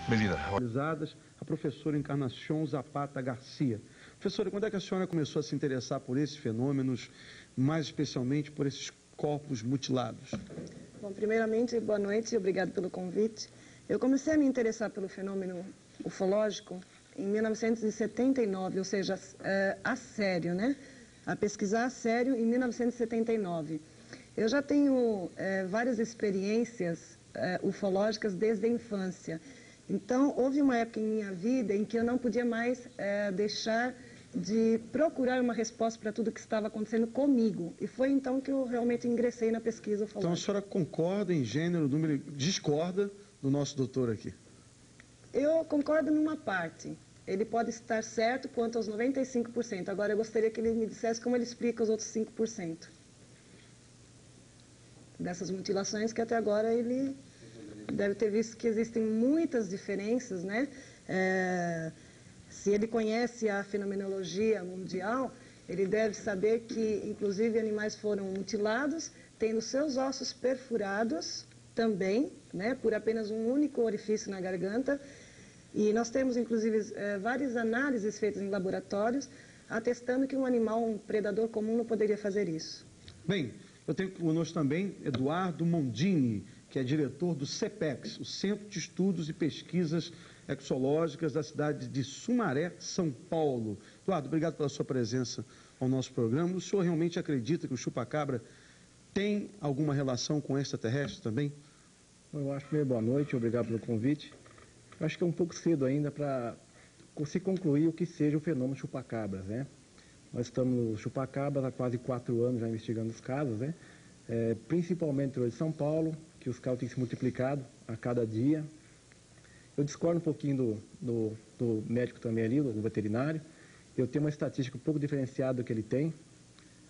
Medida. A professora Encarnação Zapata Garcia. Professora, quando é que a senhora começou a se interessar por esses fenômenos, mais especialmente por esses corpos mutilados? Bom, primeiramente, boa noite e obrigado pelo convite. Eu comecei a me interessar pelo fenômeno ufológico em 1979, ou seja, a sério, né? A pesquisar a sério em 1979. Eu já tenho várias experiências ufológicas desde a infância. Então, houve uma época em minha vida em que eu não podia mais deixar de procurar uma resposta para tudo que estava acontecendo comigo. E foi então que eu realmente ingressei na pesquisa ufológica. Então, a senhora concorda em gênero, número, discorda do nosso doutor aqui? Eu concordo numa parte. Ele pode estar certo quanto aos 95%. Agora, eu gostaria que ele me dissesse como ele explica os outros 5% dessas mutilações, que até agora ele deve ter visto que existem muitas diferenças, né? Se ele conhece a fenomenologia mundial, ele deve saber que, inclusive, animais foram mutilados, tendo seus ossos perfurados também, né? Por apenas um único orifício na garganta. E nós temos, inclusive, várias análises feitas em laboratórios, atestando que um animal, um predador comum, não poderia fazer isso. Bem, eu tenho conosco também Eduardo Mondini, que é diretor do CEPEX, o Centro de Estudos e Pesquisas Exológicas da cidade de Sumaré, São Paulo. Eduardo, obrigado pela sua presença ao nosso programa. O senhor realmente acredita que o chupacabra tem alguma relação com extraterrestre também? Eu acho que boa noite, obrigado pelo convite. Eu acho que é um pouco cedo ainda para se concluir o que seja o fenômeno chupacabras, né? Nós estamos no chupacabras há quase 4 anos já investigando os casos, né? Principalmente no interior de São Paulo, que os casos têm se multiplicado a cada dia. Eu discordo um pouquinho do médico também ali, do veterinário. Eu tenho uma estatística um pouco diferenciada do que ele tem.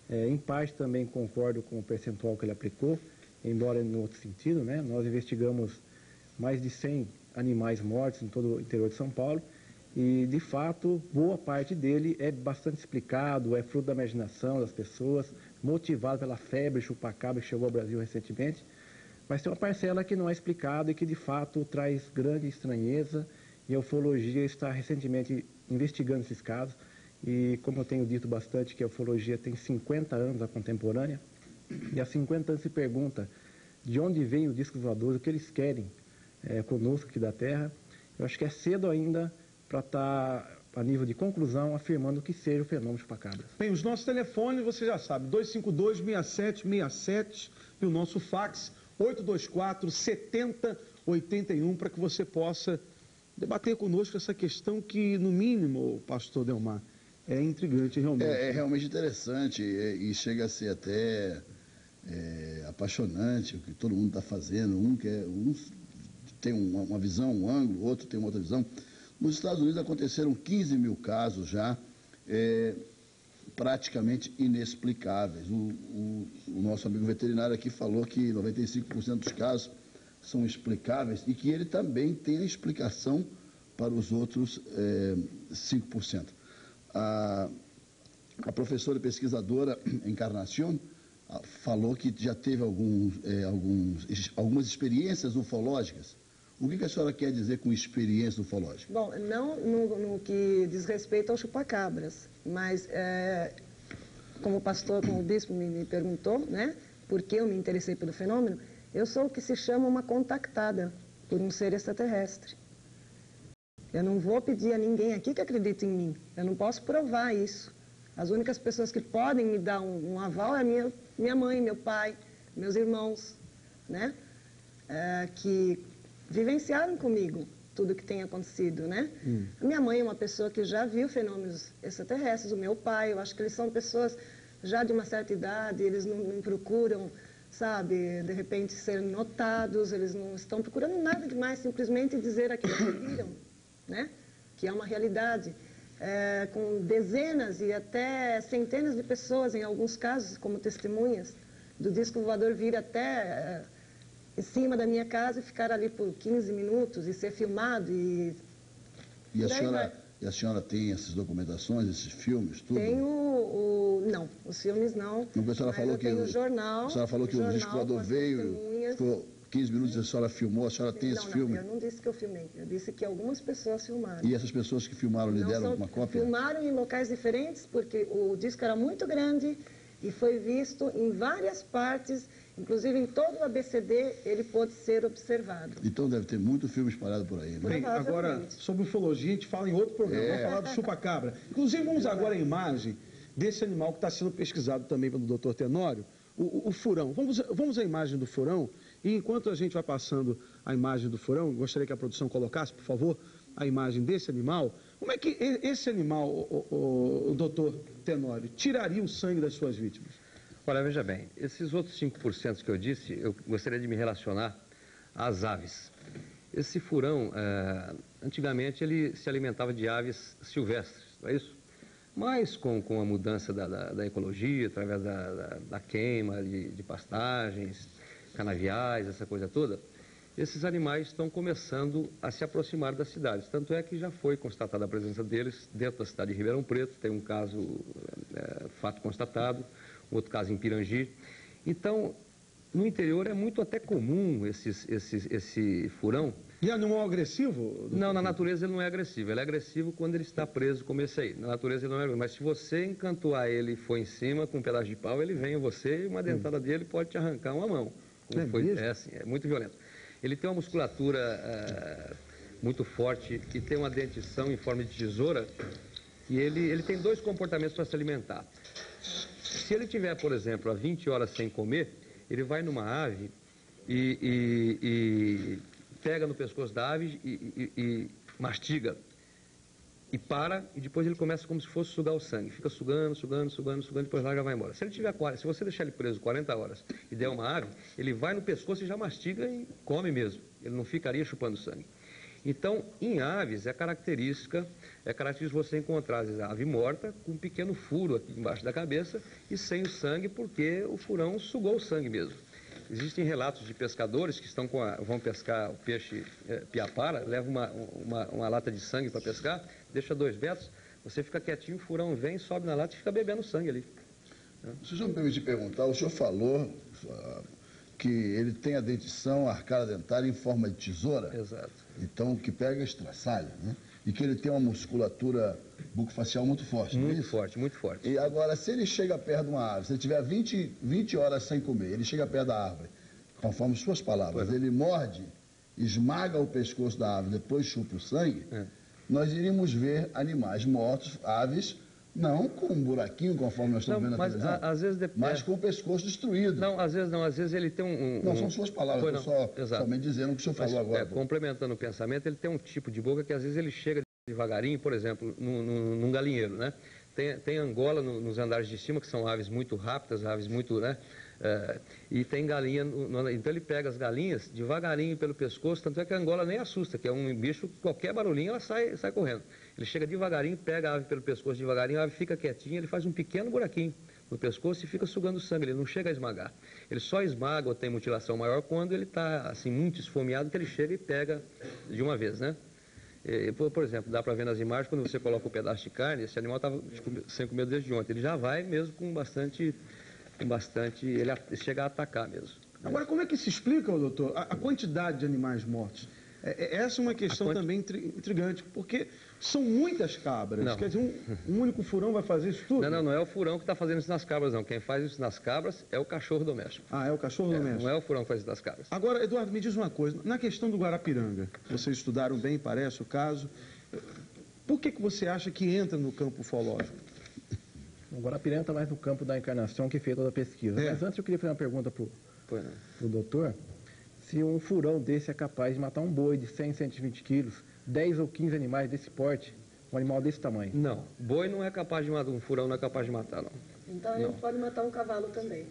Em parte também concordo com o percentual que ele aplicou, embora em outro sentido, né? Nós investigamos mais de 100 animais mortos em todo o interior de São Paulo e, de fato, boa parte dele é bastante explicado, é fruto da imaginação das pessoas, motivado pela febre chupacabra que chegou ao Brasil recentemente, mas tem uma parcela que não é explicada e que, de fato, traz grande estranheza, e a ufologia está recentemente investigando esses casos. E, como eu tenho dito bastante, que a ufologia tem 50 anos a contemporânea, e há 50 anos se pergunta de onde vem o disco voador, o que eles querem conosco aqui da Terra. Eu acho que é cedo ainda para estar, a nível de conclusão, afirmando que seja o fenômeno chupacabras. Bem, os nossos telefones, você já sabe, 252-6767 e o nosso fax 824-7081, para que você possa debater conosco essa questão que, no mínimo, pastor Delmar, é intrigante realmente. É realmente interessante e chega a ser até apaixonante o que todo mundo está fazendo. Um tem uma visão, um ângulo, outro tem uma outra visão. Nos Estados Unidos aconteceram 15 mil casos já, praticamente inexplicáveis. O nosso amigo veterinário aqui falou que 95% dos casos são explicáveis e que ele também tem a explicação para os outros 5%. A professora e pesquisadora Encarnação falou que já teve algumas experiências ufológicas. O que a senhora quer dizer com experiência ufológica? Bom, não no que diz respeito ao chupacabras, mas como o pastor, como o bispo me perguntou, né, por que eu me interessei pelo fenômeno, eu sou o que se chama uma contactada por um ser extraterrestre. Eu não vou pedir a ninguém aqui que acredite em mim, eu não posso provar isso. As únicas pessoas que podem me dar um aval é minha mãe, meu pai, meus irmãos, né, que vivenciaram comigo tudo o que tem acontecido, né? A minha mãe é uma pessoa que já viu fenômenos extraterrestres, o meu pai, eu acho que eles são pessoas já de uma certa idade, eles não procuram, sabe, de repente ser notados, eles não estão procurando nada demais, simplesmente dizer aquilo que viram, né? Que é uma realidade. Com dezenas e até centenas de pessoas, em alguns casos, como testemunhas, do disco voador vir até em cima da minha casa e ficar ali por 15 minutos e ser filmado e a senhora tem essas documentações, esses filmes, tudo? Tenho não, os filmes não. A senhora falou que o jornal. A senhora falou que o disco voador veio, 15 minutos a senhora filmou, a senhora tem esse filme? Não, eu não disse que eu filmei. Eu disse que algumas pessoas filmaram. E essas pessoas que filmaram lhe deram alguma cópia? Filmaram em locais diferentes, porque o disco era muito grande e foi visto em várias partes, inclusive em todo o ABCD ele pôde ser observado. Então deve ter muito filme espalhado por aí, né? Bem, agora, sobre ufologia, a gente fala em outro programa. Vamos falar do chupacabra. Inclusive, vamos agora à imagem desse animal que está sendo pesquisado também pelo Dr. Tenório, o furão. Vamos à imagem do furão, e enquanto a gente vai passando a imagem do furão, gostaria que a produção colocasse, por favor, a imagem desse animal. Como é que esse animal, o doutor Tenório, tiraria o sangue das suas vítimas? Olha, veja bem, esses outros 5% que eu disse, eu gostaria de me relacionar às aves. Esse furão, antigamente, ele se alimentava de aves silvestres, não é isso? Mas com a mudança da ecologia, através da queima de pastagens, canaviais, essa coisa toda, esses animais estão começando a se aproximar das cidades. Tanto é que já foi constatada a presença deles dentro da cidade de Ribeirão Preto, tem um caso, fato constatado, um outro caso em Pirangi. Então, no interior é muito até comum esse furão. E animal agressivo? Não, na natureza ele não é agressivo. Ele é agressivo quando ele está preso como esse aí. Na natureza ele não é agressivo. Mas se você encantoar ele e for em cima com um pedaço de pau, ele vem em você e uma dentada dele pode te arrancar uma mão. É muito violento. Ele tem uma musculatura muito forte e tem uma dentição em forma de tesoura. E ele tem dois comportamentos para se alimentar. Se ele tiver, por exemplo, há 20 horas sem comer, ele vai numa ave e pega no pescoço da ave e mastiga. E para, e depois ele começa como se fosse sugar o sangue. Fica sugando, depois larga e vai embora. Se você deixar ele preso 40 horas e der uma ave, ele vai no pescoço e já mastiga e come mesmo. Ele não ficaria chupando sangue. Então, em aves, é característico você encontrar às vezes, a ave morta com um pequeno furo aqui embaixo da cabeça e sem o sangue, porque o furão sugou o sangue mesmo. Existem relatos de pescadores que vão pescar o peixe piapara, levam uma lata de sangue para pescar, deixa 2 metros, você fica quietinho, o furão vem, sobe na lata e fica bebendo sangue ali. Se o senhor me permitir perguntar, o senhor falou que ele tem a dentição, a arcada dentária em forma de tesoura. Exato. Então, que pega estraçalha, né? E que ele tem uma musculatura bucofacial muito forte, não é isso? Muito forte. E agora, se ele chega perto de uma árvore, se ele tiver 20 horas sem comer, ele chega perto da árvore, conforme suas palavras, ele morde, esmaga o pescoço da árvore, depois chupa o sangue, nós iríamos ver animais mortos, aves, não com um buraquinho, conforme nós estamos vendo na televisão, às vezes mas com o pescoço destruído. Não, às vezes ele tem Não, são suas palavras, eu somente dizendo o que o senhor falou agora. Complementando o pensamento, ele tem um tipo de boca que às vezes ele chega devagarinho, por exemplo, num galinheiro, né? Tem angola nos andares de cima, que são aves muito rápidas, aves muito, né? E tem galinha, então ele pega as galinhas devagarinho pelo pescoço, tanto é que a angola nem assusta, que é um bicho, qualquer barulhinho ela sai correndo. Ele chega devagarinho, pega a ave pelo pescoço devagarinho, a ave fica quietinha, ele faz um pequeno buraquinho no pescoço e fica sugando sangue, ele não chega a esmagar. Ele só esmaga ou tem mutilação maior quando ele está assim, muito esfomeado, que ele chega e pega de uma vez, né? Por exemplo, dá para ver nas imagens, quando você coloca um pedaço de carne, esse animal estava sem comer desde ontem, ele já vai mesmo com bastante, ele chega a atacar mesmo. Agora, como é que se explica, doutor, a quantidade de animais mortos? Essa é uma questão também intrigante, porque são muitas cabras. Não. Quer dizer, um único furão vai fazer isso tudo? Não é o furão que está fazendo isso nas cabras, não. Quem faz isso nas cabras é o cachorro doméstico. Ah, é o cachorro doméstico? Não é o furão que faz isso nas cabras. Agora, Eduardo, me diz uma coisa. Na questão do Guarapiranga, vocês estudaram bem, parece o caso. Por que você acha que entra no campo ufológico? O Guarapiranga está mais no campo da encarnação que fez toda a pesquisa. Mas antes eu queria fazer uma pergunta para o doutor. Se um furão desse é capaz de matar um boi de 100, 120 quilos, 10 ou 15 animais desse porte, um animal desse tamanho? Não, boi não é capaz de matar, um furão não é capaz de matar, não. Então ele pode matar um cavalo também?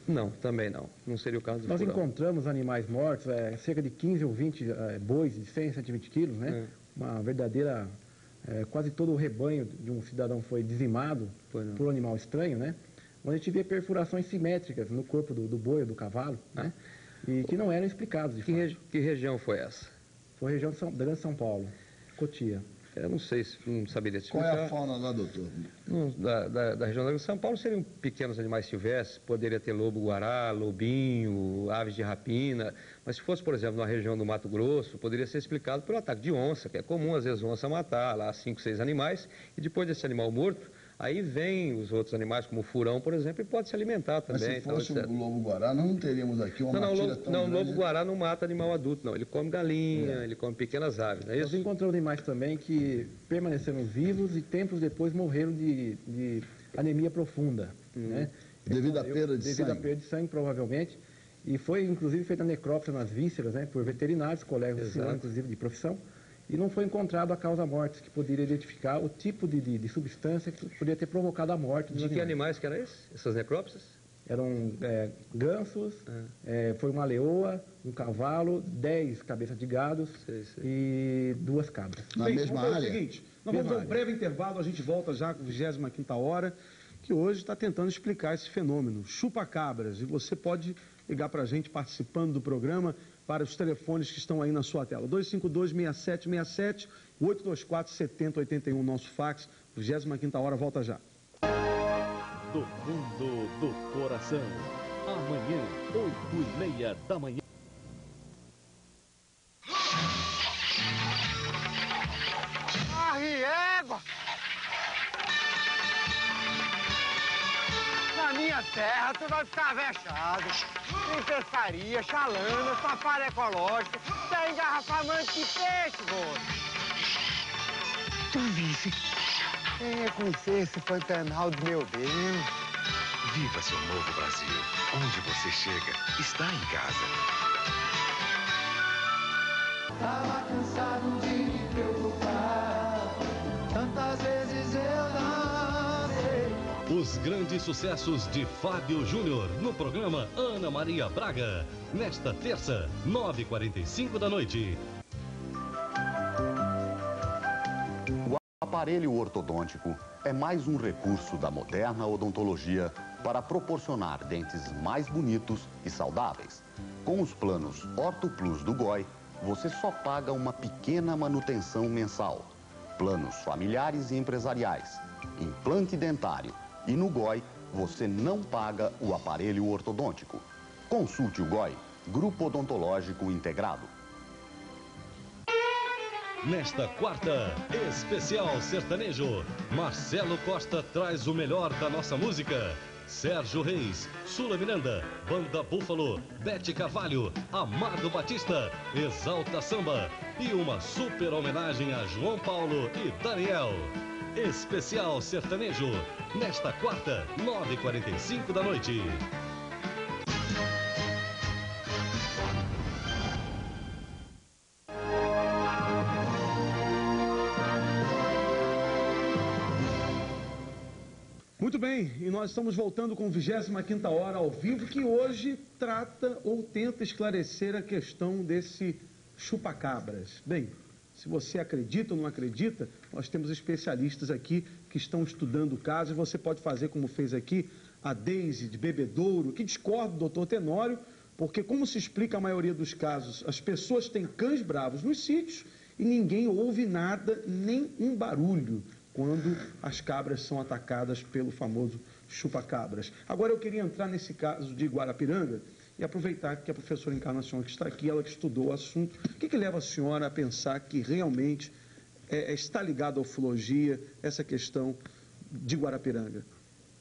Não, também não. Não seria o caso do Nós furão. encontramos animais mortos, cerca de 15 ou 20 bois de 100, 120 quilos, né? Uma verdadeira... quase todo o rebanho de um cidadão foi dizimado por um animal estranho, né? Onde a gente vê perfurações simétricas no corpo do boi ou do cavalo, né? E que não eram explicados, de fato. Que região foi essa? Foi a região da Grande São Paulo, Cotia. Eu não sei, não saberia te explicar. Qual é a fauna lá, doutor? Da região de São Paulo seriam pequenos animais silvestres, poderia ter lobo-guará, lobinho, aves de rapina, mas se fosse, por exemplo, na região do Mato Grosso, poderia ser explicado pelo ataque de onça, que é comum, às vezes, onça matar lá 5, 6 animais, e depois desse animal morto, aí vem os outros animais, como o furão, por exemplo, e pode se alimentar também. Mas se fosse então, o lobo-guará, nós não teríamos aqui uma matilha tão grande. Não, o lobo-guará não mata animal adulto, não. Ele come galinha, ele come pequenas aves, não é isso? Nós encontramos animais também que permaneceram vivos e tempos depois morreram de anemia profunda, né? Devido à perda de sangue. Devido à perda de sangue, provavelmente. E foi, inclusive, feita necrópsia nas vísceras, né? Por veterinários, colegas do senhor, inclusive, de profissão. E não foi encontrado a causa morte, que poderia identificar o tipo de substância que poderia ter provocado a morte dos De que animais que eram esses? Essas necrópsias? Eram gansos, foi uma leoa, um cavalo, 10 cabeças de gados e 2 cabras. Na mesma vamos área? fazer o seguinte, nós vamos a um breve intervalo, a gente volta já com a 25ª hora, que hoje está tentando explicar esse fenômeno, chupa-cabras, e você pode ligar para a gente participando do programa para os telefones que estão aí na sua tela. 252-6767, 824-7081, nosso fax, 25ª hora, volta já. Do fundo do coração, amanhã, 8h30 da manhã. Arriégua! Na minha terra, tu vai ficar vexado. Tem pescaria, chalana, safari ecológico, tem engarrafamento de peixe, moço. Tu vice. Com licença, foi penal do meu bem. Viva seu novo Brasil. Onde você chega, está em casa. Tava cansado de me preocupar. Tantas vezes eu não sei. Os grandes sucessos de Fábio Júnior no programa Ana Maria Braga. Nesta terça, 9h45 da noite. O aparelho ortodôntico é mais um recurso da moderna odontologia para proporcionar dentes mais bonitos e saudáveis. Com os planos Orto Plus do GOI, você só paga uma pequena manutenção mensal. Planos familiares e empresariais, implante dentário e no GOI você não paga o aparelho ortodôntico. Consulte o GOI, Grupo Odontológico Integrado. Nesta quarta, especial sertanejo, Marcelo Costa traz o melhor da nossa música. Sérgio Reis, Sula Miranda, Banda Búfalo, Bete Carvalho, Amado Batista, Exalta Samba e uma super homenagem a João Paulo e Daniel. Especial sertanejo, nesta quarta, 9h45 da noite. Muito bem, e nós estamos voltando com 25ª hora ao vivo, que hoje trata ou tenta esclarecer a questão desse chupa-cabras. Bem, se você acredita ou não acredita, nós temos especialistas aqui que estão estudando o caso e você pode fazer como fez aqui a Deise de Bebedouro, que discorda do doutor Tenório, porque como se explica a maioria dos casos, as pessoas têm cães bravos nos sítios e ninguém ouve nada, nem um barulho, quando as cabras são atacadas pelo famoso chupa-cabras. Agora eu queria entrar nesse caso de Guarapiranga e aproveitar que a professora Encarnação que está aqui, ela que estudou o assunto, o que leva a senhora a pensar que realmente está ligado à ufologia essa questão de Guarapiranga?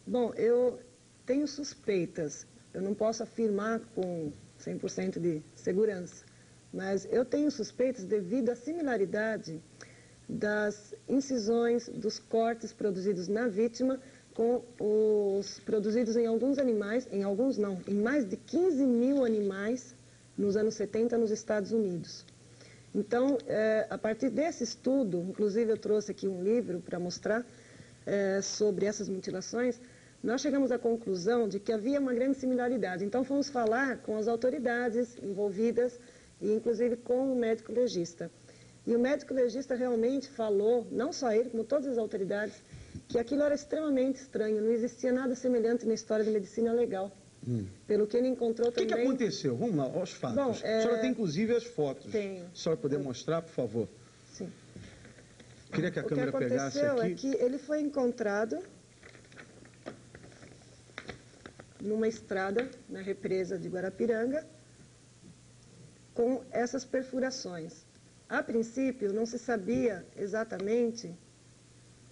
Bom, eu tenho suspeitas, eu não posso afirmar com 100% de segurança, mas eu tenho suspeitas devido à similaridade das incisões, dos cortes produzidos na vítima com os produzidos em alguns animais, em alguns não, em mais de 15 mil animais nos anos 70 nos Estados Unidos. Então, a partir desse estudo, inclusive eu trouxe aqui um livro para mostrar sobre essas mutilações, nós chegamos à conclusão de que havia uma grande similaridade. Então, fomos falar com as autoridades envolvidas e inclusive com o médico legista. E o médico legista realmente falou, não só ele, como todas as autoridades, que aquilo era extremamente estranho, não existia nada semelhante na história da medicina legal. Pelo que ele encontrou também... O que aconteceu? Vamos lá, aos fatos. Bom, a senhora tem inclusive as fotos. Tenho. A senhora poder mostrar, por favor? Sim. Queria que a O que câmera pegasse aqui. aconteceu é que ele foi encontrado numa estrada na represa de Guarapiranga com essas perfurações. A princípio, não se sabia exatamente,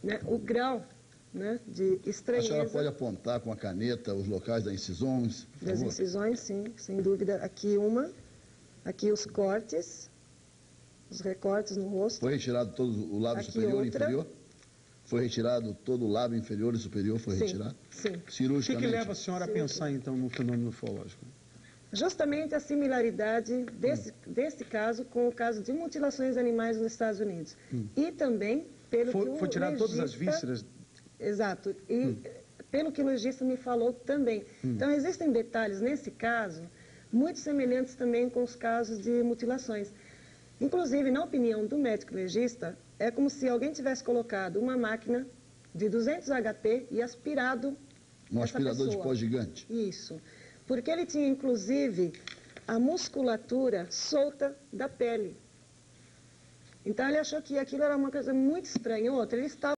né, o grau, né, de A estranheza. senhora pode apontar com a caneta os locais das incisões, por Das favor? incisões, sim, sem dúvida. Aqui os cortes, os recortes no rosto. Foi retirado todo o lábio Aqui superior e outra. inferior? Foi retirado todo o lábio inferior e superior? Foi Sim, retirado? sim. O que Cirurgicamente? leva a senhora a pensar, então, no fenômeno ufológico? Justamente a similaridade desse caso com o caso de mutilações de animais nos Estados Unidos. E também pelo que o Foi tirado todas as legista- vísceras? Exato. E pelo que o legista me falou também. Então, existem detalhes nesse caso muito semelhantes também com os casos de mutilações. Inclusive, na opinião do médico legista, é como se alguém tivesse colocado uma máquina de 200 HP e aspirado Um essa aspirador de pessoa. pó gigante. Isso. Porque ele tinha, inclusive, a musculatura solta da pele. Então, ele achou que aquilo era uma coisa muito estranha. Outra, ele estava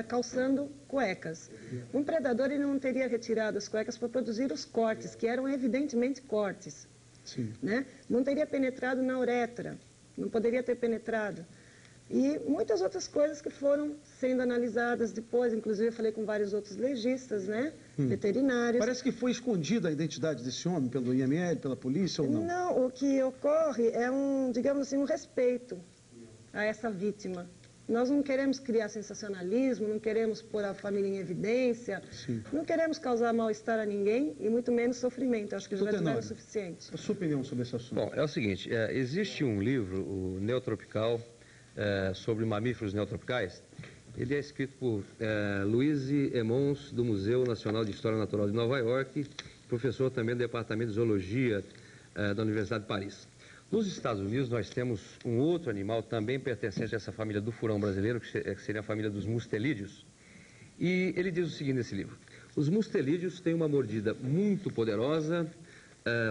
calçando cuecas. Um predador, ele não teria retirado as cuecas para produzir os cortes, que eram evidentemente cortes. Sim. Né? Não teria penetrado na uretra, não poderia ter penetrado. E muitas outras coisas que foram sendo analisadas depois, inclusive eu falei com vários outros legistas, né? Veterinários. Parece que foi escondida a identidade desse homem pelo IML, pela polícia ou não? Não, o que ocorre é digamos assim, um respeito a essa vítima. Nós não queremos criar sensacionalismo, não queremos pôr a família em evidência, não queremos causar mal-estar a ninguém e muito menos sofrimento. Acho que já tiveram o suficiente. A sua opinião sobre esse assunto? Bom, é o seguinte, existe um livro, o Neotropical, sobre mamíferos neotropicais. Ele é escrito por Louise Emmons, do Museu Nacional de História Natural de Nova York, professor também do Departamento de Zoologia da Universidade de Paris. Nos Estados Unidos, nós temos um outro animal também pertencente a essa família do furão brasileiro, que seria a família dos mustelídeos. E ele diz o seguinte nesse livro: os mustelídeos têm uma mordida muito poderosa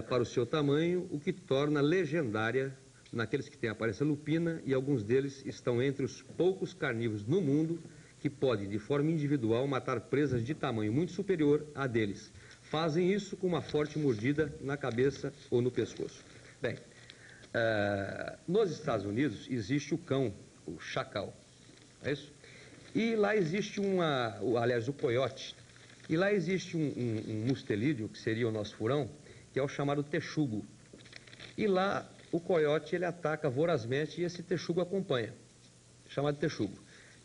para o seu tamanho, o que torna legendária naqueles que têm aparência lupina, e alguns deles estão entre os poucos carnívoros no mundo que podem, de forma individual, matar presas de tamanho muito superior a deles. Fazem isso com uma forte mordida na cabeça ou no pescoço. Bem, nos Estados Unidos existe o cão, o chacal, é isso? E lá existe aliás, o coiote. E lá existe um mustelídeo, que seria o nosso furão, que é o chamado texugo. E lá o coiote, ele ataca vorazmente e esse texugo acompanha, chamado texugo.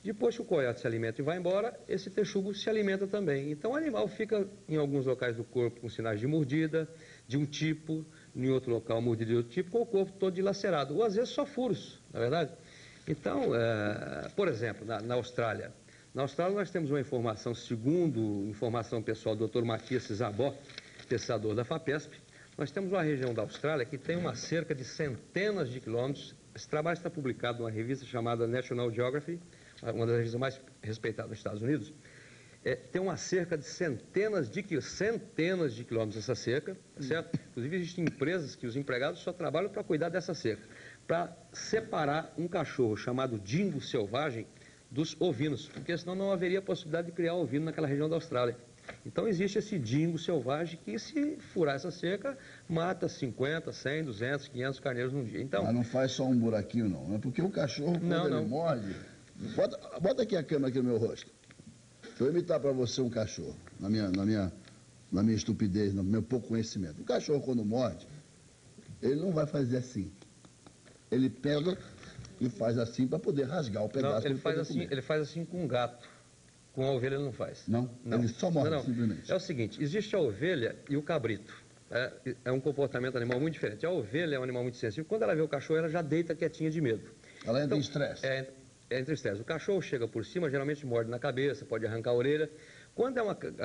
Depois que o coiote se alimenta e vai embora, esse texugo se alimenta também. Então o animal fica em alguns locais do corpo com sinais de mordida, de um tipo, em outro local mordida de outro tipo, com o corpo todo dilacerado, ou às vezes só furos, na verdade. Então, por exemplo, na Austrália. Na Austrália nós temos uma informação, segundo informação pessoal do Dr. Matias Zabó, pesquisador da FAPESP, nós temos uma região da Austrália que tem uma cerca de centenas de quilômetros. Esse trabalho está publicado numa revista chamada National Geography, uma das revistas mais respeitadas nos Estados Unidos. Tem uma cerca de centenas de quilômetros essa cerca, certo? Inclusive existem empresas que os empregados só trabalham para cuidar dessa cerca, para separar um cachorro chamado dingo selvagem dos ovinos, porque senão não haveria possibilidade de criar ovino naquela região da Austrália. Então existe esse dingo selvagem que, se furar essa cerca, mata 50, 100, 200, 500 carneiros num dia. Então, mas não faz só um buraquinho, não. É porque o cachorro, quando ele morde... Bota aqui a câmera aqui no meu rosto. Deixa eu imitar para você um cachorro, na minha estupidez, no meu pouco conhecimento. O cachorro, quando morde, ele não vai fazer assim. Ele pega e faz assim para poder rasgar o pedaço. Não, ele faz assim com um gato. Com a ovelha ele não faz. Não? Ele só morde, simplesmente. É o seguinte, existe a ovelha e o cabrito. É um comportamento animal muito diferente. A ovelha é um animal muito sensível. Quando ela vê o cachorro, ela já deita quietinha de medo. Ela entra em estresse. Entra em estresse. O cachorro chega por cima, geralmente morde na cabeça, pode arrancar a orelha. Quando é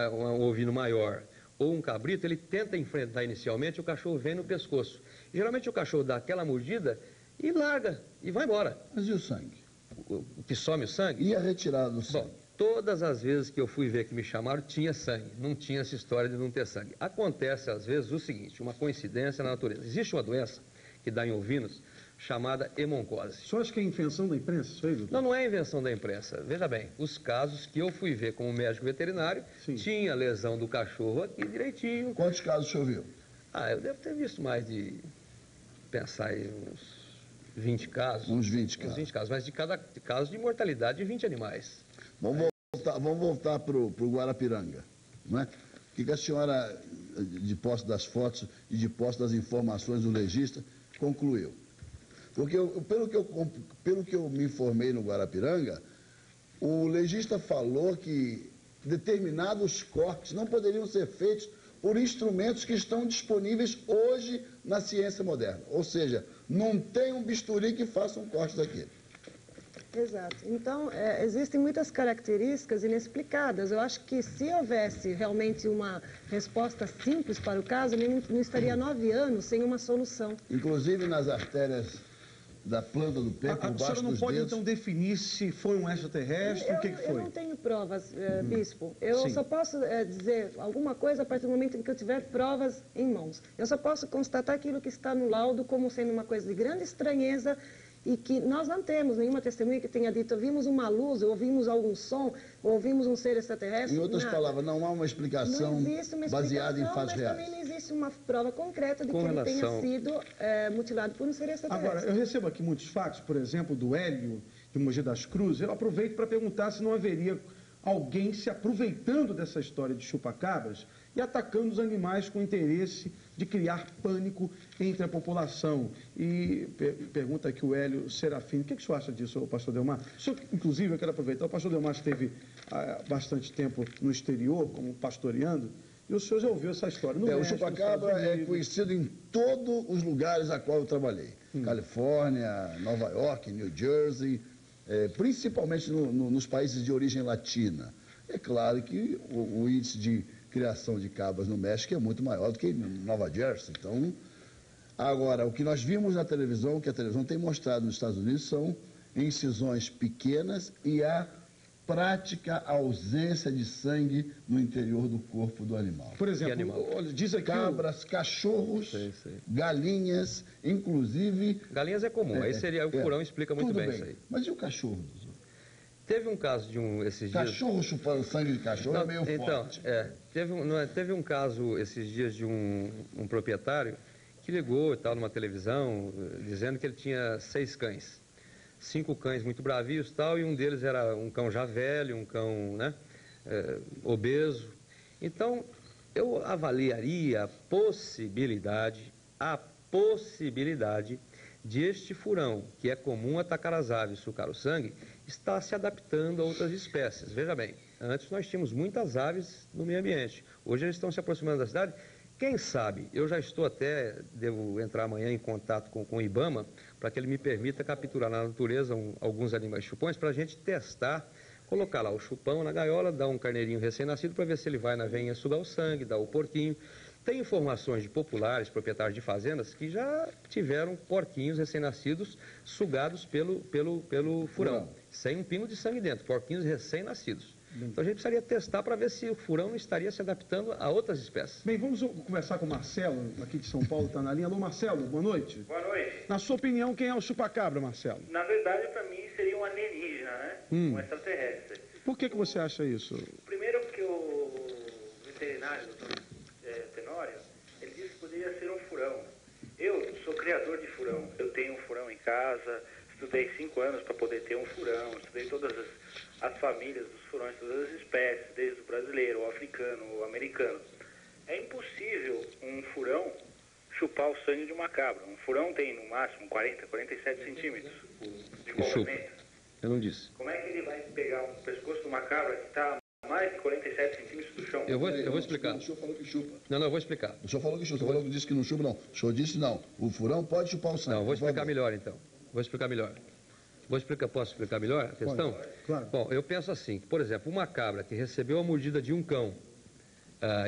um ovino maior ou um cabrito, ele tenta enfrentar inicialmente, o cachorro vem no pescoço. E, geralmente o cachorro dá aquela mordida e larga, e vai embora. Mas e o sangue? O que some o sangue? E a retirada do sangue? Bom, todas as vezes que eu fui ver que me chamaram, tinha sangue. Não tinha essa história de não ter sangue. Acontece, às vezes, o seguinte, uma coincidência na natureza. Existe uma doença que dá em ovinos, chamada hemoncose. O senhor acha que é invenção da imprensa isso aí, doutor? Não, não é invenção da imprensa. Veja bem, os casos que eu fui ver como médico veterinário, tinha lesão do cachorro aqui direitinho. Quantos casos o senhor viu? Eu devo ter visto mais de, pensar aí, uns 20 casos. Uns 20 casos. Uns 20 casos, mas de cada caso de mortalidade de 20 animais. Vamos voltar para o Guarapiranga, não é? O que a senhora, de posse das fotos e de posse das informações do legista, concluiu? Porque, pelo que eu me informei no Guarapiranga, o legista falou que determinados cortes não poderiam ser feitos por instrumentos que estão disponíveis hoje na ciência moderna. Ou seja, não tem um bisturi que faça um corte daquele. Exato. Então, existem muitas características inexplicadas. Eu acho que se houvesse realmente uma resposta simples para o caso, ele não estaria há 9 anos sem uma solução. Inclusive nas artérias da planta do pé, por baixo dos dedos. A senhora não pode, então, definir se foi um extraterrestre, o que foi? Eu não tenho provas, bispo. Eu só posso dizer alguma coisa a partir do momento em que eu tiver provas em mãos. Eu só posso constatar aquilo que está no laudo como sendo uma coisa de grande estranheza e que nós não temos nenhuma testemunha que tenha dito ouvimos uma luz, ouvimos algum som, ouvimos um ser extraterrestre. Em outras palavras, não há uma explicação baseada em fatos reais. Mas também não existe uma prova concreta de que ele tenha sido mutilado por um ser extraterrestre. Agora, eu recebo aqui muitos fatos, por exemplo, do Hélio de Mogi das Cruzes. Eu aproveito para perguntar se não haveria alguém se aproveitando dessa história de chupa-cabras e atacando os animais com interesse de criar pânico entre a população. E pergunta aqui o Hélio Serafim, o que o senhor acha disso, pastor Delmar? O senhor, inclusive, eu quero aproveitar, o pastor Delmar esteve há bastante tempo no exterior, como pastoreando, e o senhor já ouviu essa história. O chupa-cabra é conhecido em todos os lugares a qual eu trabalhei. Califórnia, Nova York, New Jersey, principalmente nos países de origem latina. É claro que o índice de criação de cabras no México é muito maior do que em Nova Jersey. Então, agora, o que nós vimos na televisão, o que a televisão tem mostrado nos Estados Unidos, são incisões pequenas e a prática ausência de sangue no interior do corpo do animal. Por exemplo, olha, diz aqui cabras, cachorros, galinhas, inclusive... Galinhas é comum, aí seria, o furão explica muito bem isso aí. Mas e o cachorro? Teve um caso de esses dias... Cachorro chupando sangue de cachorro é meio forte. Teve um caso esses dias de um proprietário que ligou e tal numa televisão dizendo que ele tinha 6 cães. 5 cães muito bravios e tal, e um deles era um cão já velho, um cão obeso. Então, eu avaliaria a possibilidade de este furão, que é comum atacar as aves e sucar o sangue, está se adaptando a outras espécies. Veja bem, antes nós tínhamos muitas aves no meio ambiente. Hoje eles estão se aproximando da cidade. Quem sabe, eu já estou devo entrar amanhã em contato com o IBAMA, para que ele me permita capturar na natureza alguns animais chupões, para a gente testar, colocar lá o chupão na gaiola, dar um carneirinho recém-nascido, para ver se ele vai na veinha sugar o sangue, dar o porquinho. Tem informações de populares, proprietários de fazendas, que já tiveram porquinhos recém-nascidos sugados pelo furão, sem um pingo de sangue dentro, porquinhos recém-nascidos. Então a gente precisaria testar para ver se o furão não estaria se adaptando a outras espécies. Bem, vamos conversar com o Marcelo, aqui de São Paulo, está na linha. Alô, Marcelo, boa noite. Boa noite. Na sua opinião, quem é o chupacabra, Marcelo? Na verdade, para mim, seria um alienígena, né? Um extraterrestre. Por que você acha isso? Primeiro porque o veterinário, doutor Tenório, ele disse que poderia ser um furão. Eu sou criador de furão. Eu tenho um furão em casa, estudei 5 anos para poder ter um furão, estudei todas as famílias dos furões, todas as espécies, desde o brasileiro, o africano, o americano. É impossível um furão chupar o sangue de uma cabra. Um furão tem no máximo 40, 47 centímetros de comprimento. Eu não disse. Como é que ele vai pegar um pescoço de uma cabra que está a mais de 47 centímetros do chão? Eu vou explicar. O senhor falou que chupa. Não, eu vou explicar. O senhor falou que chupa. O senhor disse que não chupa, não. O senhor disse não. O furão pode chupar o sangue. Não, vou explicar melhor então. Posso explicar melhor a questão? Claro. Bom, eu penso assim, por exemplo, uma cabra que recebeu a mordida de um cão,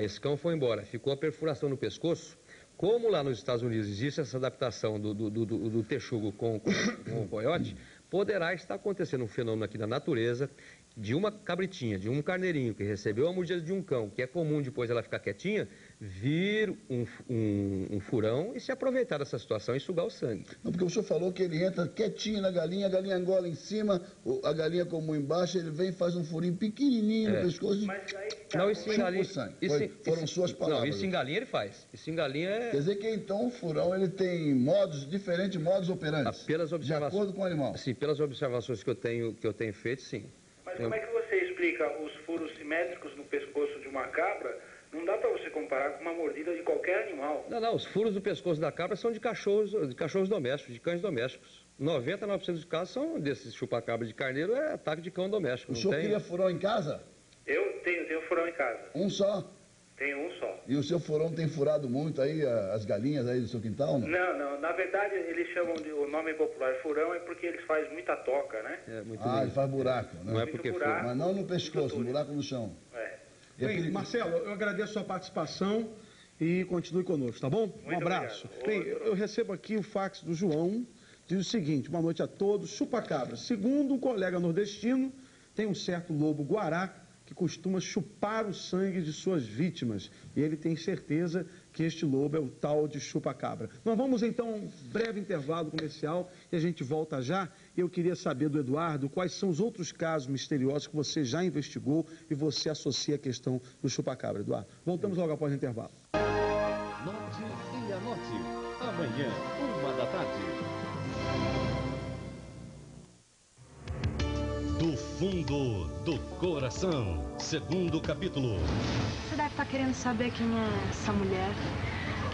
esse cão foi embora, ficou a perfuração no pescoço. Como lá nos Estados Unidos existe essa adaptação do texugo com o coiote, poderá estar acontecendo um fenômeno aqui na natureza de uma cabritinha, de um carneirinho que recebeu a mordida de um cão, que é comum depois ela ficar quietinha, vir um furão e se aproveitar dessa situação e sugar o sangue. Não, porque o senhor falou que ele entra quietinho na galinha, a galinha angola em cima, a galinha comum embaixo, ele vem e faz um furinho pequenininho no pescoço. Não, isso em galinha... Foram suas palavras. Não, isso em galinha ele faz. Isso em galinha é... Quer dizer que então o furão ele tem diferentes modos operantes, de acordo com o animal. Sim, pelas observações que eu tenho feito, sim. Mas como é que você explica os furos simétricos no pescoço de uma cabra? Não dá para você comparar com uma mordida de qualquer animal. Não, os furos do pescoço da cabra são de cachorros domésticos, de cães domésticos. 99% dos casos são desses chupa-cabra de carneiro, é ataque de cão doméstico. O senhor cria furão em casa? Eu tenho furão em casa. Um só? Tenho um só. E o seu furão tem furado muito aí as galinhas aí do seu quintal, não? Não. Na verdade, eles chamam o nome popular furão é porque eles fazem muita toca, né? Ele faz buraco, né? Não é porque buraco, mas não no pescoço, um buraco no chão. Bem, Marcelo, eu agradeço a sua participação e continue conosco, tá bom? Um abraço. Bem, eu recebo aqui o fax do João, diz o seguinte: boa noite a todos. Chupa-cabra. Segundo um colega nordestino, tem um certo lobo guará que costuma chupar o sangue de suas vítimas. E ele tem certeza que este lobo é o tal de chupa-cabra. Nós vamos então a um breve intervalo comercial e a gente volta já. Eu queria saber do Eduardo quais são os outros casos misteriosos que você já investigou e você associa a questão do chupa-cabra. Eduardo, voltamos logo após o intervalo. Note e anote. Amanhã, 1h da tarde. Do fundo do coração, segundo capítulo. Você deve estar querendo saber quem é essa mulher.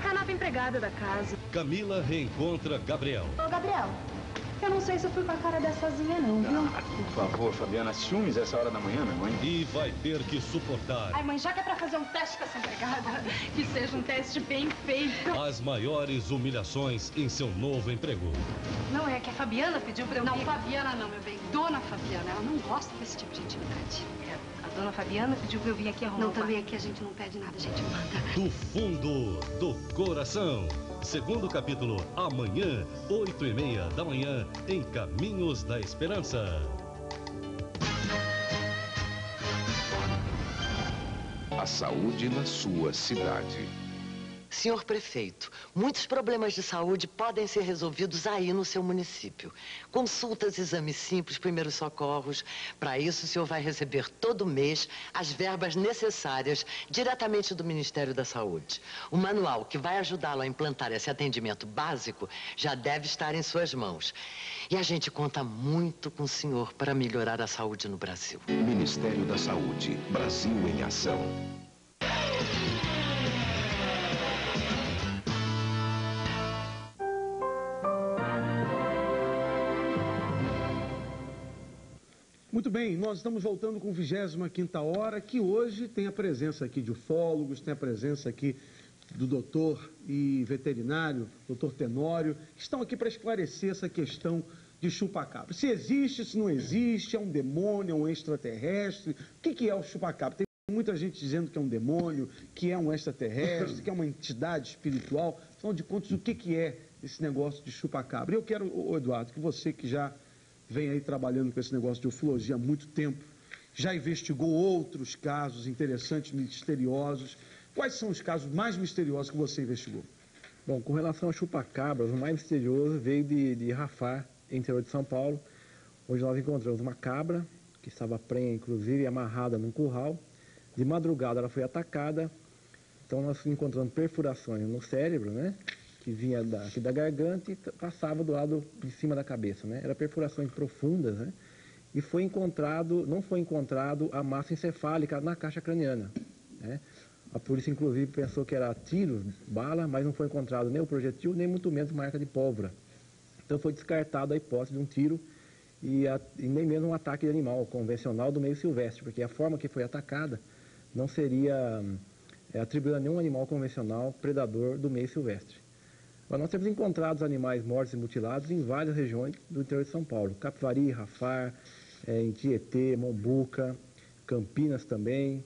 É a nova empregada da casa. Camila reencontra Gabriel. Ô, Gabriel, eu não sei se eu fui com a cara dessazinha não, viu? Por favor, Fabiana, ciúmes essa hora da manhã, minha mãe? E vai ter que suportar. Ai, mãe, já que é pra fazer um teste com essa empregada, que seja um teste bem feito. As maiores humilhações em seu novo emprego. Não é que a Fabiana pediu pra eu vir. Não, Fabiana não, meu bem. Dona Fabiana, ela não gosta desse tipo de intimidade. A dona Fabiana pediu pra eu vir aqui arrumar. Não, também aqui a gente não pede nada, a gente manda. Do fundo do coração. Segundo capítulo, amanhã, 8h30 da manhã, em Caminhos da Esperança. A saúde na sua cidade. Senhor prefeito, muitos problemas de saúde podem ser resolvidos aí no seu município. Consultas, exames simples, primeiros socorros. Para isso, o senhor vai receber todo mês as verbas necessárias diretamente do Ministério da Saúde. O manual que vai ajudá-lo a implantar esse atendimento básico já deve estar em suas mãos. E a gente conta muito com o senhor para melhorar a saúde no Brasil. Ministério da Saúde, Brasil em Ação. Muito bem, nós estamos voltando com 25ª hora, que hoje tem a presença aqui de ufólogos, tem a presença aqui do doutor e veterinário, doutor Tenório, que estão aqui para esclarecer essa questão de chupa-cabra. Se existe, se não existe, é um demônio, é um extraterrestre. O que é o chupa-cabra? Tem muita gente dizendo que é um demônio, que é um extraterrestre, que é uma entidade espiritual. Afinal de contas, o que é esse negócio de chupa-cabra? Eu quero, Eduardo, que você que já vem aí trabalhando com esse negócio de ufologia há muito tempo, já investigou outros casos interessantes, misteriosos. Quais são os casos mais misteriosos que você investigou? Bom, com relação a chupa-cabras, o mais misterioso veio de Rafar, interior de São Paulo, onde nós encontramos uma cabra, que estava prenha, inclusive, amarrada num curral. De madrugada ela foi atacada, então nós encontramos perfurações no cérebro, né? Que vinha aqui da garganta e passava do lado de cima da cabeça, né? Era perfurações profundas, né? E não foi encontrado a massa encefálica na caixa craniana, né? A polícia, inclusive, pensou que era tiro, bala, mas não foi encontrado nem o projetil, nem muito menos marca de pólvora. Então foi descartada a hipótese de um tiro e nem mesmo um ataque de animal convencional do meio silvestre, porque a forma que foi atacada não seria atribuída a nenhum animal convencional predador do meio silvestre. Mas nós temos encontrado animais mortos e mutilados em várias regiões do interior de São Paulo. Capivari, Rafar, em Tietê, Mombuca, Campinas também,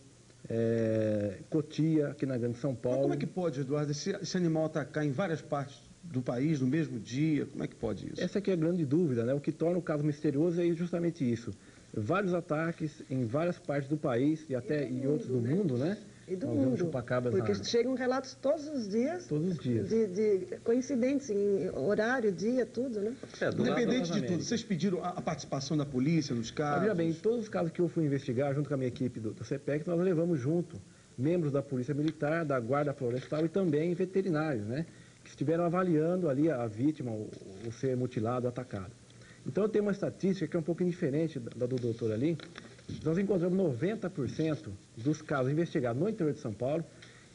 Cotia, aqui na Grande São Paulo. Mas como é que pode, Eduardo, esse animal atacar em várias partes do país no mesmo dia? Como é que pode isso? Essa aqui é a grande dúvida, né? O que torna o caso misterioso é justamente isso. Vários ataques em várias partes do país e até em outros do mundo, né? e do Nós vemos mundo. chupacabras Porque na... chegam relatos todos os dias. Todos os dias. De coincidentes em horário, dia, tudo, né? Independente de tudo, vocês pediram a participação da polícia nos casos? Veja bem, em todos os casos que eu fui investigar, junto com a minha equipe do CPEC, nós levamos junto membros da Polícia Militar, da Guarda Florestal e também veterinários, né? Que estiveram avaliando ali a vítima, o ser mutilado, atacado. Então, eu tenho uma estatística que é um pouco diferente da do doutor ali. Nós encontramos 90% dos casos investigados no interior de São Paulo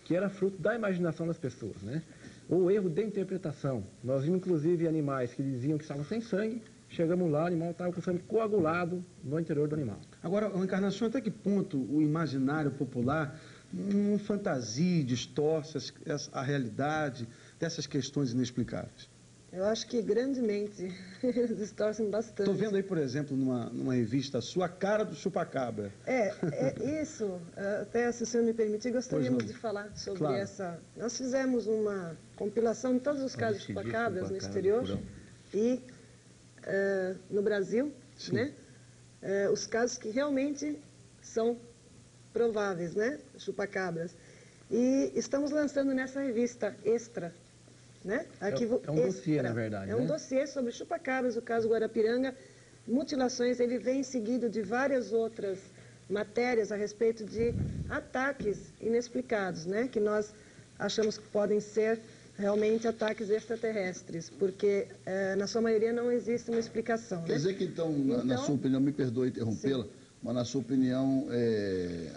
que era fruto da imaginação das pessoas, né? Ou erro de interpretação. Nós vimos, inclusive, animais que diziam que estavam sem sangue. Chegamos lá, o animal estava com sangue coagulado no interior do animal. Agora, Encarnação, até que ponto o imaginário popular não fantasia, distorce a realidade dessas questões inexplicáveis? Eu acho que grandemente eles distorcem bastante. Estou vendo aí, por exemplo, numa revista sua, a cara do chupacabra. Isso. Até, se o senhor me permitir, gostaríamos de falar sobre essa... Nós fizemos uma compilação de todos os casos de chupacabras no exterior e no Brasil, né? Os casos que realmente são prováveis, né? Chupacabras. E estamos lançando nessa revista Extra, né? Arquivo é um dossiê, na verdade. É um dossiê sobre chupacabras, o caso Guarapiranga, mutilações. Ele vem seguido de várias outras matérias a respeito de ataques inexplicados, né? Que nós achamos que podem ser realmente ataques extraterrestres, porque na sua maioria não existe uma explicação. Quer dizer que então, na sua opinião, me perdoe interrompê-la, mas na sua opinião,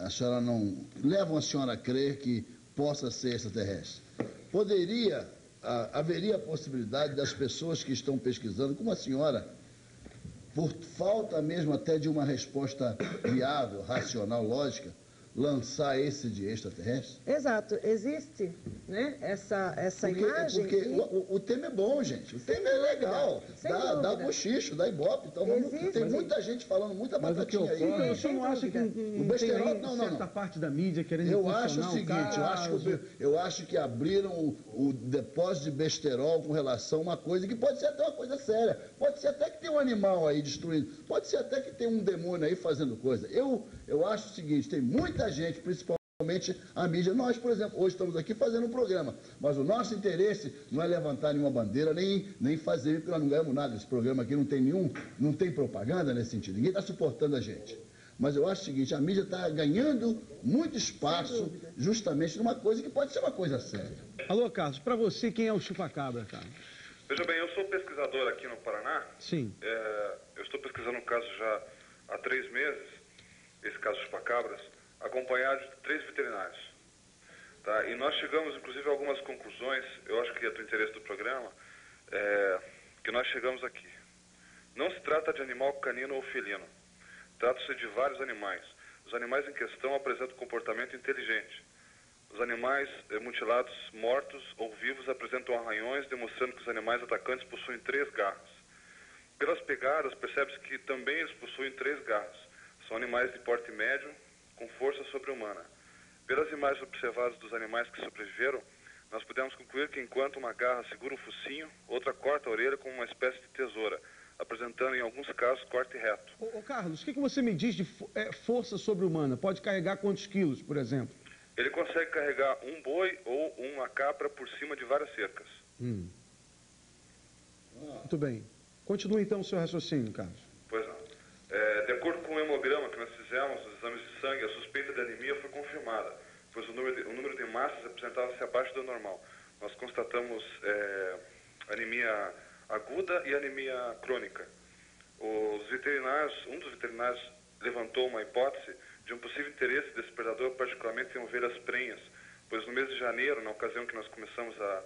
a senhora não... levam a senhora a crer que possa ser extraterrestre? Haveria a possibilidade das pessoas que estão pesquisando, como a senhora, por falta mesmo até de uma resposta viável, racional, lógica, lançar esse de extraterrestre? Exato, existe, né, essa imagem. Porque o tema é bom, gente. O tema é legal. Dá bochicho, dá ibope. Então, tem muita gente falando, muita batatinha aí. O senhor não acha que o besterol, não, certa parte da mídia querendo eu acho o seguinte, eu acho que abriram o depósito de besterol com relação a uma coisa que pode ser até uma coisa séria. Pode ser até que tem um animal aí destruindo. Pode ser até que tem um demônio aí fazendo coisa. Eu acho o seguinte, tem muita gente, principalmente a mídia. Nós, por exemplo, hoje estamos aqui fazendo um programa, mas o nosso interesse não é levantar nenhuma bandeira, nem fazer, porque nós não ganhamos nada. Esse programa aqui não tem propaganda nesse sentido. Ninguém está suportando a gente. Mas eu acho o seguinte, a mídia está ganhando muito espaço justamente numa coisa que pode ser uma coisa séria. Alô, Carlos, para você, quem é o chupacabra, Carlos? Veja bem, eu sou pesquisador aqui no Paraná. Sim. Eu estou pesquisando um caso já há 3 meses, esse caso de chupacabras, acompanhado de 3 veterinários. Tá? E nós chegamos, inclusive, a algumas conclusões, eu acho que é do interesse do programa, que nós chegamos aqui. Não se trata de animal canino ou felino. Trata-se de vários animais. Os animais em questão apresentam comportamento inteligente. Os animais mutilados, mortos ou vivos, apresentam arranhões, demonstrando que os animais atacantes possuem 3 garras. Pelas pegadas, percebe-se que também eles possuem 3 garras. São animais de porte médio, com força sobre-humana. Pelas imagens observadas dos animais que sobreviveram, nós pudemos concluir que enquanto uma garra segura o focinho, outra corta a orelha com uma espécie de tesoura, apresentando em alguns casos corte reto. Ô Carlos, o que você me diz de força sobre-humana? Pode carregar quantos quilos, por exemplo? Ele consegue carregar um boi ou uma capra por cima de várias cercas. Muito bem. Continue então o seu raciocínio, Carlos. Pois não. De acordo com o hemograma que nós fizemos, os exames de sangue, a suspeita de anemia foi confirmada, pois o número de massas apresentava-se abaixo do normal. Nós constatamos anemia aguda e anemia crônica. Um dos veterinários levantou uma hipótese de um possível interesse desse predador, particularmente em ovelhas prenhas, pois no mês de janeiro, na ocasião que nós começamos a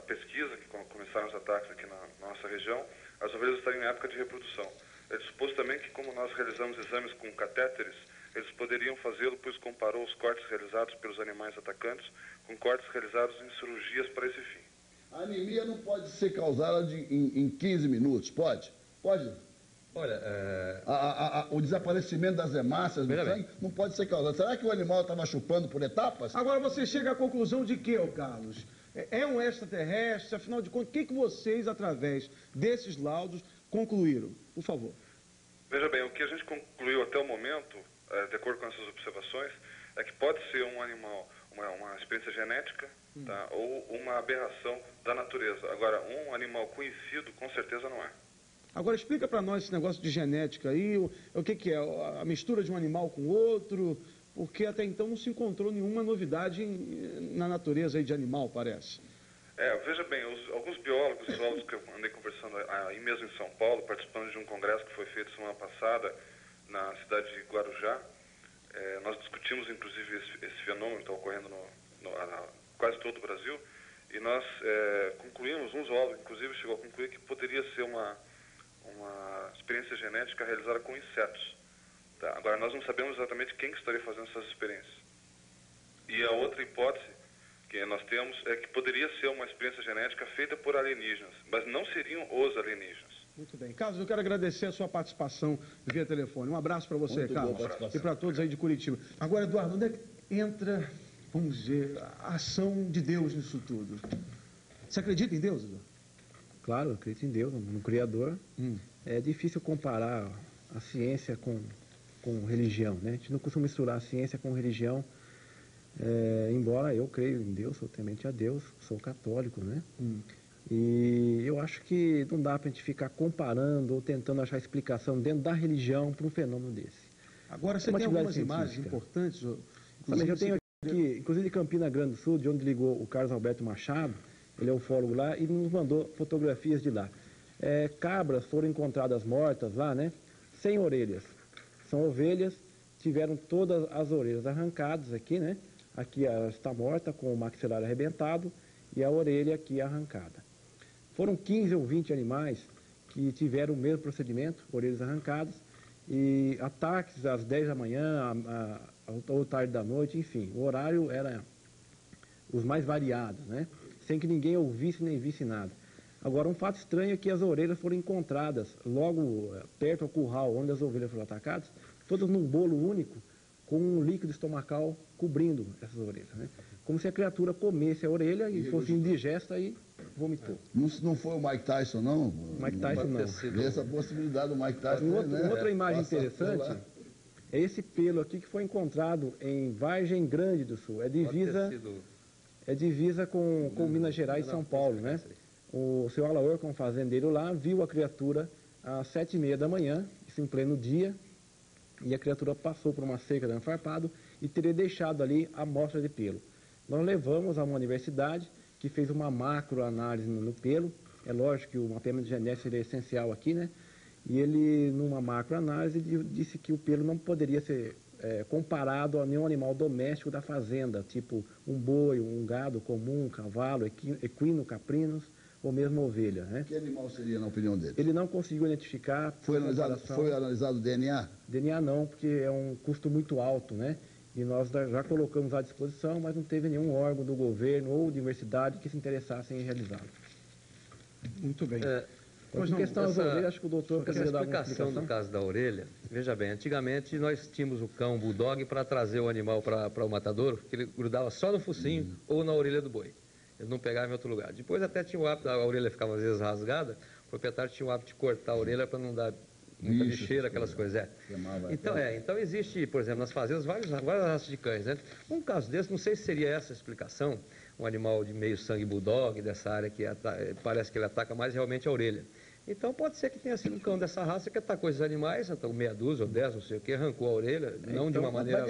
pesquisa, que começaram os ataques aqui na nossa região, as ovelhas estariam em época de reprodução. É suposto também que, como nós realizamos exames com catéteres, eles poderiam fazê-lo, pois comparou os cortes realizados pelos animais atacantes com cortes realizados em cirurgias para esse fim. A anemia não pode ser causada em 15 minutos, pode? Pode? Olha, o desaparecimento das hemácias do sangue não pode ser causado. Será que o animal estava chupando por etapas? Agora você chega à conclusão de que, Carlos? É um extraterrestre? Afinal de contas, o que vocês, através desses laudos, concluíram? Por favor. Veja bem, o que a gente concluiu até o momento, de acordo com essas observações, é que pode ser um animal, uma experiência genética, tá? Ou uma aberração da natureza. Agora, um animal conhecido, com certeza não é. Agora, explica para nós esse negócio de genética aí, o que é a mistura de um animal com outro, porque até então não se encontrou nenhuma novidade na natureza aí de animal, parece. Veja bem, alguns biólogos, zoólogos que eu andei conversando aí mesmo em São Paulo, participando de um congresso que foi feito semana passada na cidade de Guarujá, nós discutimos inclusive esse fenômeno que está ocorrendo quase todo o Brasil, e nós concluímos, um zoólogo inclusive chegou a concluir que poderia ser uma experiência genética realizada com insetos. Tá? Agora, nós não sabemos exatamente quem que estaria fazendo essas experiências. E a outra hipótese que nós temos é que poderia ser uma experiência genética feita por alienígenas, mas não seriam os alienígenas. Muito bem. Carlos, eu quero agradecer a sua participação via telefone. Um abraço para você, Carlos, e para todos aí de Curitiba. Agora, Eduardo, onde é que entra, vamos dizer, a ação de Deus nisso tudo? Você acredita em Deus, Eduardo? Claro, eu acredito em Deus, no Criador. É difícil comparar a ciência com religião, né? A gente não costuma misturar a ciência com religião, embora eu creio em Deus, sou temente a Deus, sou católico, né? E eu acho que não dá para a gente ficar comparando ou tentando achar explicação dentro da religião para um fenômeno desse. Agora, você tem algumas imagens importantes? Eu tenho aqui, inclusive de Campina Grande do Sul, de onde ligou o Carlos Alberto Machado, ele é ufólogo lá, e nos mandou fotografias de lá. Cabras foram encontradas mortas lá, né? Sem orelhas. São ovelhas, tiveram todas as orelhas arrancadas aqui, né? Aqui ela está morta, com o maxilar arrebentado, e a orelha aqui arrancada. Foram 15 ou 20 animais que tiveram o mesmo procedimento, orelhas arrancadas, e ataques às 10 da manhã, ou tarde da noite, enfim. O horário era os mais variados, né? Sem que ninguém ouvisse nem visse nada. Agora, um fato estranho é que as orelhas foram encontradas logo perto ao curral onde as ovelhas foram atacadas, todas num bolo único, com um líquido estomacal cobrindo essas orelhas, né? Como se a criatura comesse a orelha e fosse indigesta e vomitou. Não foi o Mike Tyson, não? Mike Tyson, não. Vê essa possibilidade do Mike Tyson. Outra imagem interessante é esse pelo aqui que foi encontrado em Vargem Grande do Sul. É divisa com Minas Gerais e São Paulo, né? O seu Alaor, como fazendeiro lá, viu a criatura às 7h30 da manhã, isso em pleno dia, e a criatura passou por uma cerca de arame farpado e teria deixado ali a amostra de pelo. Nós levamos a uma universidade que fez uma macroanálise no pelo. É lógico que o mapeamento genético seria essencial aqui, né? E ele, numa macroanálise, disse que o pelo não poderia ser comparado a nenhum animal doméstico da fazenda, tipo um boi, um gado comum, um cavalo, equino, caprinos, ou mesmo ovelha, né? Que animal seria, na opinião dele? Ele não conseguiu identificar. Foi analisado o DNA? DNA não, porque é um custo muito alto, né? E nós já colocamos à disposição, mas não teve nenhum órgão do governo ou de universidade que se interessasse em realizá-lo. Muito bem. Questão das orelhas, acho que o doutor queria dar uma explicação do caso da orelha. Veja bem, antigamente nós tínhamos o cão bulldog para trazer o animal para o matadouro, que ele grudava só no focinho ou na orelha do boi. Ele não pegava em outro lugar. Depois até tinha o hábito, a orelha ficava às vezes rasgada, o proprietário tinha o hábito de cortar a orelha para não dar muita lixeira, aquelas coisas. Então existe, por exemplo, nas fazendas várias raças de cães, né? Um caso desse, não sei se seria essa a explicação, um animal de meio sangue bulldog, dessa área que parece que ele ataca mais realmente a orelha. Então pode ser que tenha sido um cão dessa raça que atacou esses animais, então meia dúzia ou 10, não sei o que, arrancou a orelha, não de uma maneira... Eu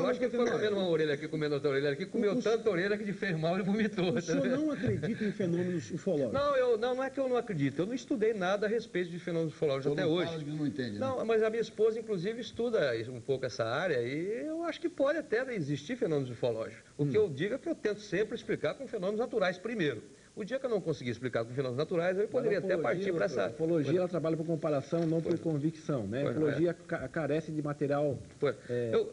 acho que ele ficou comendo uma orelha aqui, comendo outra orelha aqui, comeu tanta orelha que de fez mal e vomitou. O senhor não acredita em fenômenos ufológicos? Não é que eu não acredito, eu não estudei nada a respeito de fenômenos ufológicos até hoje. Não entende, não, mas a minha esposa, inclusive, estuda um pouco essa área e eu acho que pode até existir fenômenos ufológicos. O que eu digo é que eu tento sempre explicar com fenômenos naturais primeiro. O dia que eu não conseguir explicar com fenômenos naturais, eu poderia até partir para essa... A ufologia ela trabalha por comparação, não por convicção, né? A ufologia carece de material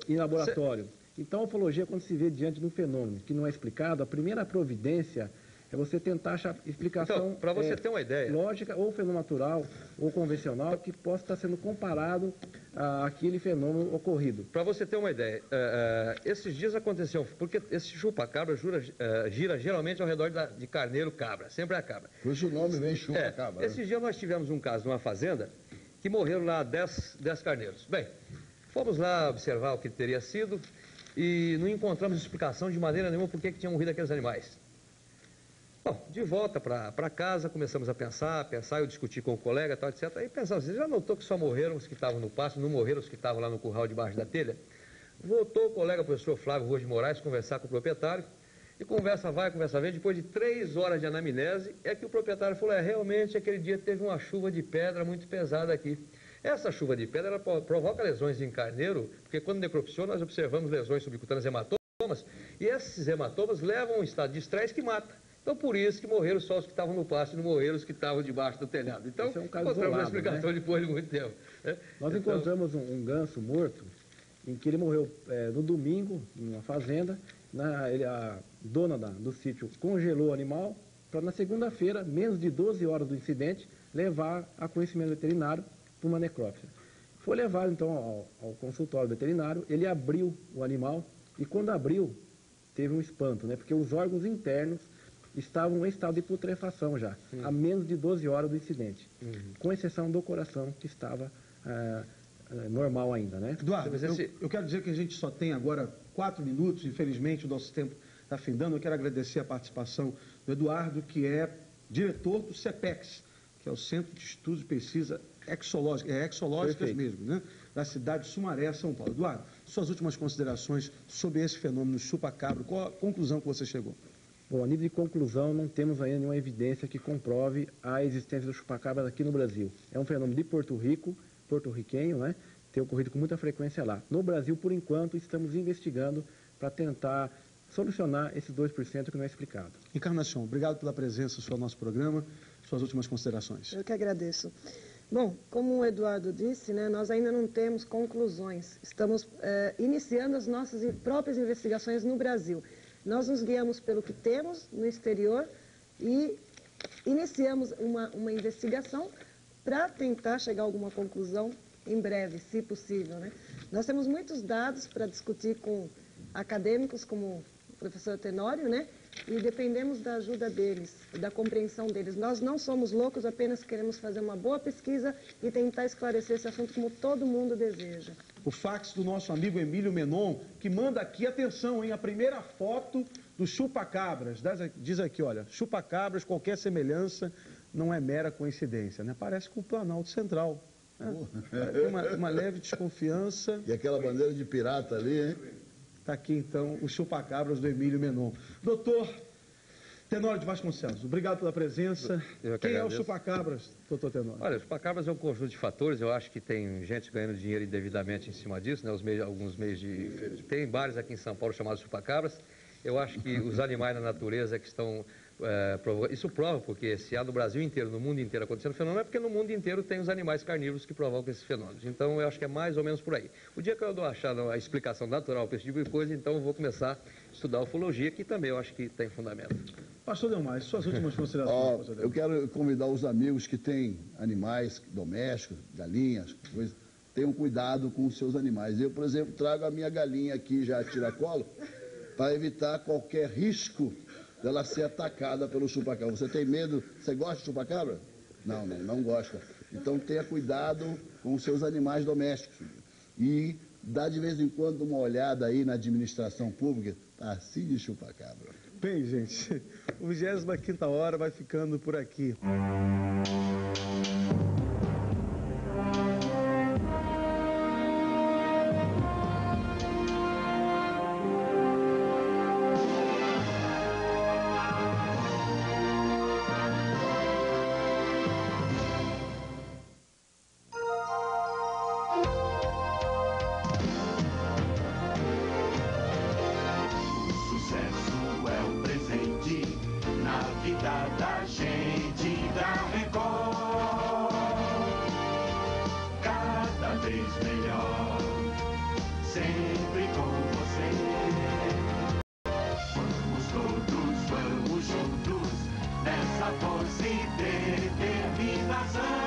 em laboratório. Então, a ufologia, quando se vê diante de um fenômeno que não é explicado, a primeira providência é você tentar achar explicação então, para você ter uma ideia, lógica, ou fenômeno natural, ou convencional, que possa estar sendo comparado àquele fenômeno ocorrido. Para você ter uma ideia, esses dias aconteceu, porque esse chupa-cabra gira geralmente ao redor de carneiro-cabra, sempre é a cabra. Por isso o nome vem chupa-cabra. Esses dias nós tivemos um caso numa fazenda que morreram lá 10 carneiros. Bem, Fomos lá observar o que teria sido e não encontramos explicação de maneira nenhuma por que tinham morrido aqueles animais. Bom, de volta para casa, começamos a pensar, eu discuti com o colega, tal, etc. Aí pensamos, você já notou que só morreram os que estavam no pasto, não morreram os que estavam lá no curral debaixo da telha? Voltou o colega, o professor Flávio Rua de Moraes, conversar com o proprietário, e conversa vai, conversa vem, depois de 3 horas de anamnese, é que o proprietário falou, realmente aquele dia teve uma chuva de pedra muito pesada aqui. Essa chuva de pedra, ela provoca lesões em carneiro, porque quando necropsiou nós observamos lesões subcutâneas hematomas, e esses hematomas levam a um estado de estresse que mata. Então, por isso que morreram só os que estavam no pasto e não morreram os que estavam debaixo do telhado. Então, encontramos uma explicação, né? Depois de muito tempo. Né? Nós encontramos um ganso morto, em que ele morreu no domingo, numa fazenda. A dona do sítio congelou o animal para, na segunda-feira, menos de 12 horas do incidente, levar a conhecimento veterinário para uma necrópsia. Foi levado, então, ao consultório veterinário, ele abriu o animal e, quando abriu, teve um espanto, né? Porque os órgãos internos estavam em estado de putrefação já, a menos de 12 horas do incidente, com exceção do coração, que estava normal ainda, né? Eduardo, eu quero dizer que a gente só tem agora 4 minutos, infelizmente o nosso tempo está findando. Eu quero agradecer a participação do Eduardo, que é diretor do CEPEX, que é o Centro de Estudos e Pesquisa Exológicas mesmo, né? Da cidade de Sumaré, São Paulo. Eduardo, suas últimas considerações sobre esse fenômeno chupa-cabra, qual a conclusão que você chegou? Bom, a nível de conclusão, não temos ainda nenhuma evidência que comprove a existência do chupa-cabra aqui no Brasil. É um fenômeno de Porto Rico, porto-riquenho, né? Tem ocorrido com muita frequência lá. No Brasil, por enquanto, estamos investigando para tentar solucionar esses 2% que não é explicado. Encarnação, obrigado pela presença no nosso programa. Suas últimas considerações. Eu que agradeço. Bom, como o Eduardo disse, né, nós ainda não temos conclusões. Estamos iniciando as nossas próprias investigações no Brasil. Nós nos guiamos pelo que temos no exterior e iniciamos uma investigação para tentar chegar a alguma conclusão em breve, se possível, né? Nós temos muitos dados para discutir com acadêmicos como o professor Tenório, né? E dependemos da ajuda deles, da compreensão deles. Nós não somos loucos, apenas queremos fazer uma boa pesquisa e tentar esclarecer esse assunto como todo mundo deseja. O fax do nosso amigo Emílio Menon, que manda aqui, atenção, hein, a primeira foto do chupa-cabras. Diz aqui, olha, chupa-cabras, qualquer semelhança não é mera coincidência, né? Parece com o Planalto Central. Tem uma leve desconfiança. E aquela bandeira de pirata ali, hein? Está aqui, então, o chupa-cabras do Emílio Menon. Doutor Tenório de Vasconcelos, obrigado pela presença. Quem é o chupa-cabras, doutor Tenório? Olha, o chupa-cabras é um conjunto de fatores. Eu acho que tem gente ganhando dinheiro indevidamente em cima disso, né? Alguns meios de... Tem bares aqui em São Paulo chamados chupa-cabras. Eu acho que os animais na natureza que estão... Isso prova, porque se há no Brasil inteiro, no mundo inteiro acontecendo fenômeno, é porque no mundo inteiro tem os animais carnívoros que provocam esses fenômenos. Então, eu acho que é mais ou menos por aí. O dia que eu dou achar a explicação natural para esse tipo de coisa, então eu vou começar a estudar a ufologia, que também eu acho que tem fundamento. Pastor Delmar, suas últimas considerações. Eu quero convidar os amigos que têm animais domésticos, galinhas, coisas, tenham cuidado com os seus animais. Eu, por exemplo, trago a minha galinha aqui já a tiracolo para evitar qualquer risco dela ser atacada pelo chupa-cabra. Você tem medo? Você gosta de chupa-cabra? Não gosta. Então tenha cuidado com os seus animais domésticos. E dá de vez em quando uma olhada aí na administração pública, tá assim de chupa-cabra. Bem, gente, o 25ª hora vai ficando por aqui. Da gente da Record, cada vez melhor, sempre com você. Vamos juntos, nessa força e determinação.